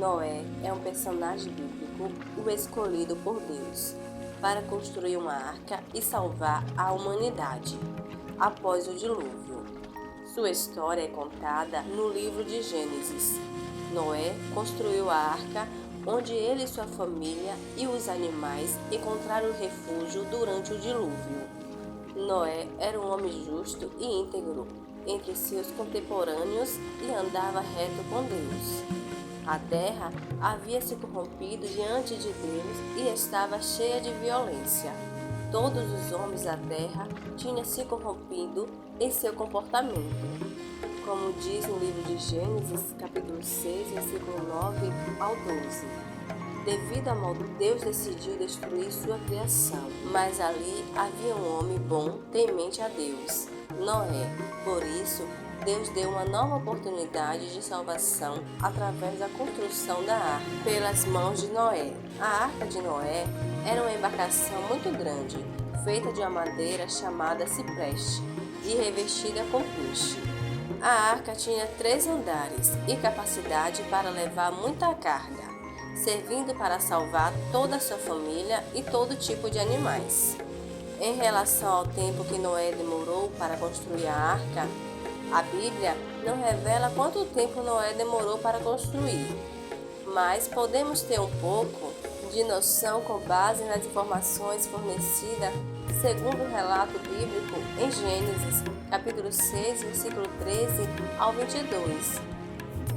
Noé é um personagem bíblico, o escolhido por Deus, para construir uma arca e salvar a humanidade após o dilúvio. Sua história é contada no livro de Gênesis. Noé construiu a arca onde ele e sua família e os animais encontraram refúgio durante o dilúvio. Noé era um homem justo e íntegro entre seus contemporâneos e andava reto com Deus. A terra havia se corrompido diante de Deus e estava cheia de violência. Todos os homens da terra tinham se corrompido em seu comportamento. Como diz no livro de Gênesis, capítulo 6, versículo 9 ao 12. Devido à maldade, Deus decidiu destruir sua criação, mas ali havia um homem bom, temente a Deus, Noé. Por isso, Deus deu uma nova oportunidade de salvação através da construção da arca pelas mãos de Noé. A arca de Noé era uma embarcação muito grande, feita de uma madeira chamada cipreste e revestida com piche. A arca tinha 3 andares e capacidade para levar muita carga, servindo para salvar toda a sua família e todo tipo de animais. Em relação ao tempo que Noé demorou para construir a arca, a Bíblia não revela quanto tempo Noé demorou para construir, mas podemos ter um pouco de noção com base nas informações fornecidas segundo o relato bíblico em Gênesis, capítulo 6, versículo 13 ao 22.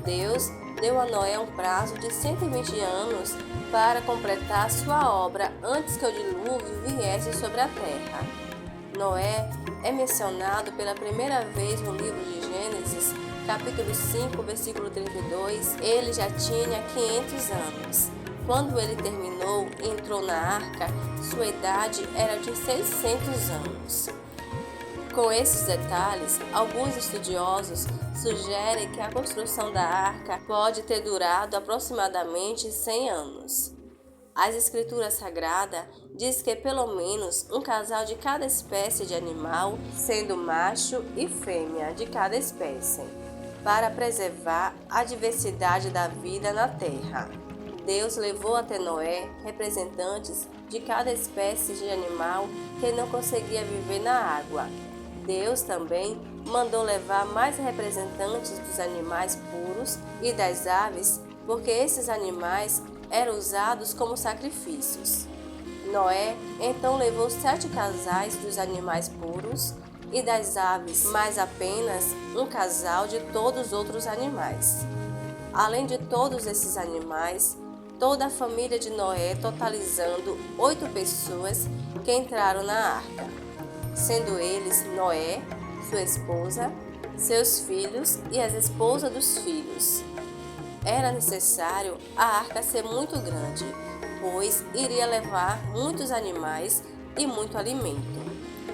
Deus deu a Noé um prazo de 120 anos para completar sua obra antes que o dilúvio viesse sobre a terra. Noé é mencionado pela primeira vez no livro de Gênesis, capítulo 5, versículo 32. Ele já tinha 500 anos. Quando ele terminou e entrou na arca, sua idade era de 600 anos. Com esses detalhes, alguns estudiosos sugerem que a construção da arca pode ter durado aproximadamente 100 anos. As Escrituras Sagradas diz que pelo menos um casal de cada espécie de animal, sendo macho e fêmea de cada espécie, para preservar a diversidade da vida na terra. Deus levou até Noé representantes de cada espécie de animal que não conseguia viver na água. Deus também mandou levar mais representantes dos animais puros e das aves, porque esses animais eram usados como sacrifícios. Noé então levou 7 casais dos animais puros e das aves, mas apenas um casal de todos os outros animais. Além de todos esses animais, toda a família de Noé, totalizando 8 pessoas que entraram na arca, sendo eles Noé, sua esposa, seus filhos e as esposas dos filhos. Era necessário a arca ser muito grande, pois iria levar muitos animais e muito alimento.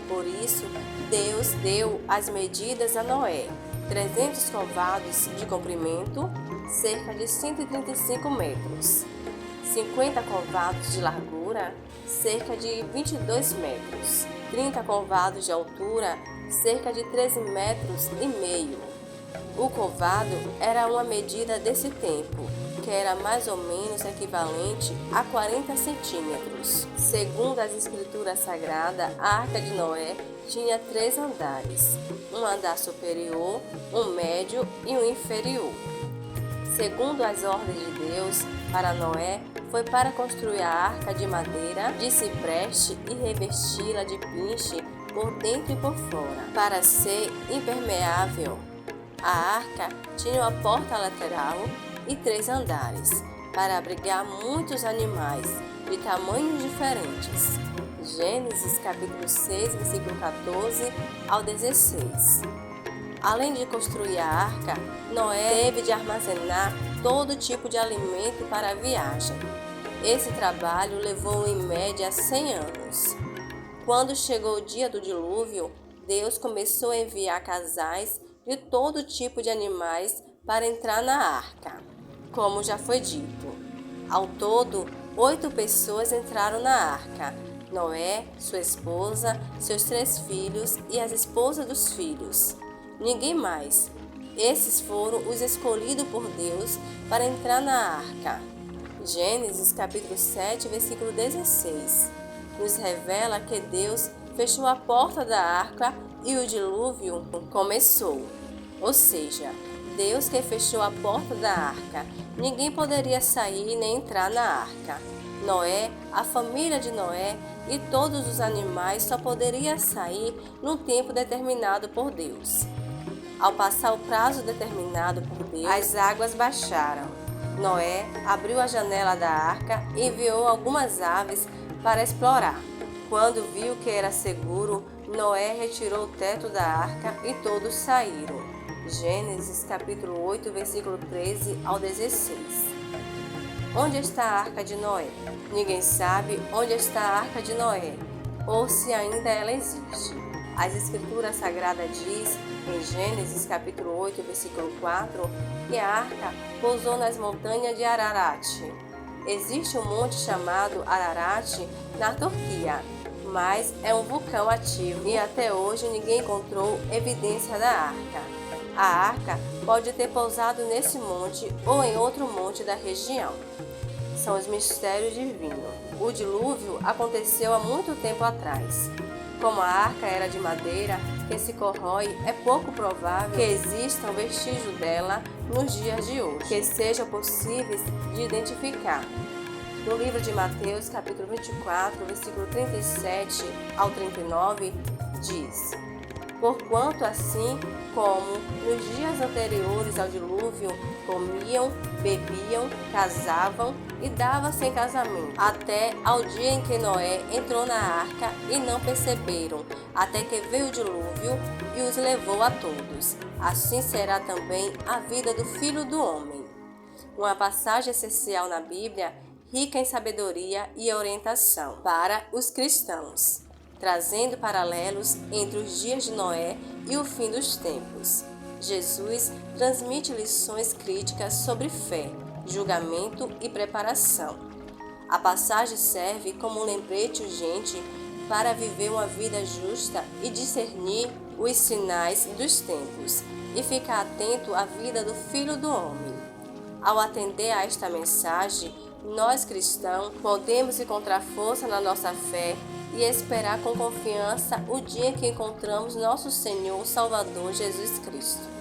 Por isso, Deus deu as medidas a Noé: 300 côvados de comprimento, cerca de 135 metros, 50 côvados de largura, cerca de 22 metros, 30 côvados de altura, cerca de 13 metros e meio. O côvado era uma medida desse tempo, que era mais ou menos equivalente a 40 centímetros. Segundo as Escrituras Sagradas, a Arca de Noé tinha 3 andares, um andar superior, um médio e um inferior. Segundo as ordens de Deus para Noé, foi para construir a arca de madeira de cipreste e revesti-la de pinche por dentro e por fora, para ser impermeável. A arca tinha uma porta lateral e 3 andares, para abrigar muitos animais de tamanhos diferentes. Gênesis capítulo 6, versículo 14 ao 16. Além de construir a arca, Noé teve de armazenar todo tipo de alimento para a viagem. Esse trabalho levou em média 100 anos. Quando chegou o dia do dilúvio, Deus começou a enviar casais de todo tipo de animais para entrar na arca, como já foi dito. Ao todo, 8 pessoas entraram na arca: Noé, sua esposa, seus 3 filhos e as esposas dos filhos. Ninguém mais. Esses foram os escolhidos por Deus para entrar na arca. Gênesis capítulo 7, versículo 16, nos revela que Deus fechou a porta da arca e o dilúvio começou. Ou seja, Deus que fechou a porta da arca, ninguém poderia sair nem entrar na arca. Noé, a família de Noé e todos os animais só poderiam sair no tempo determinado por Deus. Ao passar o prazo determinado por Deus, as águas baixaram. Noé abriu a janela da arca e enviou algumas aves para explorar. Quando viu que era seguro, Noé retirou o teto da arca e todos saíram. Gênesis capítulo 8, versículo 13 ao 16. Onde está a arca de Noé? Ninguém sabe onde está a arca de Noé, ou se ainda ela existe. As Escrituras Sagradas diz em Gênesis capítulo 8, versículo 4, que a arca pousou nas montanhas de Ararat. Existe um monte chamado Ararat na Turquia, mas é um vulcão ativo e até hoje ninguém encontrou evidência da arca. A arca pode ter pousado nesse monte ou em outro monte da região. São os mistérios divinos. O dilúvio aconteceu há muito tempo atrás. Como a arca era de madeira que se corrói, é pouco provável que existam vestígios dela nos dias de hoje, que sejam possíveis de identificar. No livro de Mateus, capítulo 24, versículo 37 ao 39, diz: Porquanto assim como nos dias anteriores ao dilúvio, comiam, bebiam, casavam e davam-se em casamento, até ao dia em que Noé entrou na arca e não perceberam, até que veio o dilúvio e os levou a todos. Assim será também a vida do Filho do Homem. Uma passagem essencial na Bíblia, rica em sabedoria e orientação para os cristãos, trazendo paralelos entre os dias de Noé e o fim dos tempos. Jesus transmite lições críticas sobre fé, julgamento e preparação. A passagem serve como um lembrete urgente para viver uma vida justa e discernir os sinais dos tempos e ficar atento à vida do Filho do Homem. Ao atender a esta mensagem, nós cristãos podemos encontrar força na nossa fé e esperar com confiança o dia em que encontramos nosso Senhor Salvador Jesus Cristo.